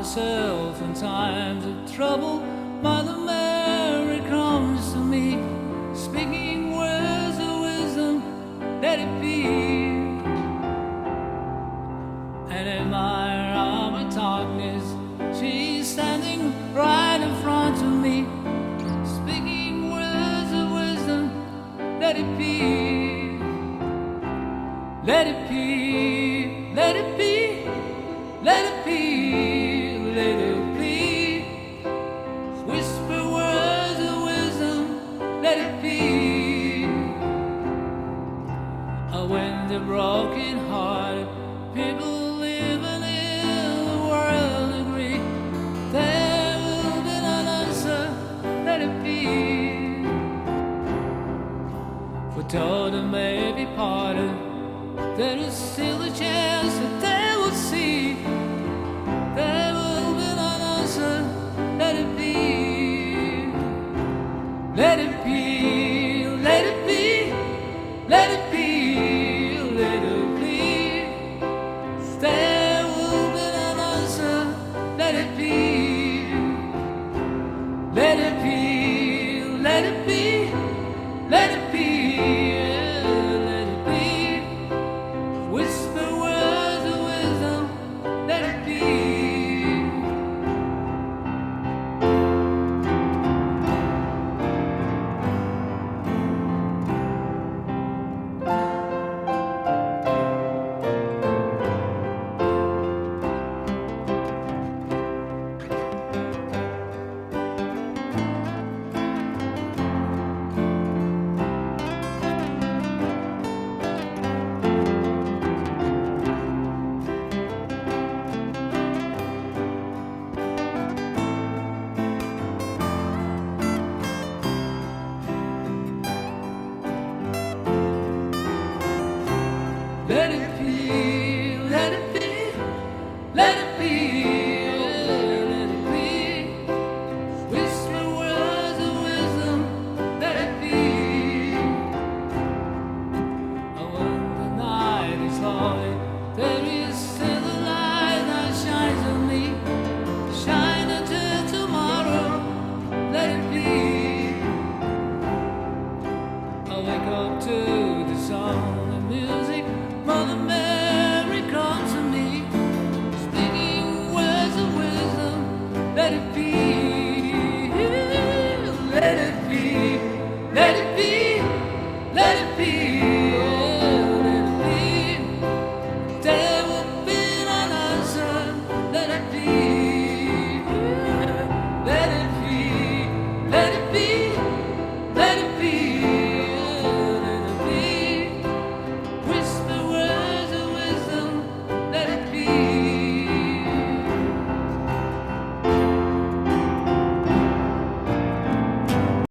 myself in times of trouble. Mother Mary comes to me, speaking words of wisdom, let it be. And in my hour of darkness, she's standing right in front of me, speaking words of wisdom, let it be. Let it be, let it be, let it be, let it be. Whisper words of wisdom, let it be. When the broken hearted people living in the world agree, there will be an answer, let it be. For though they may be parted, there is still a chance that they will see. There will be an answer, let it be. Let it be.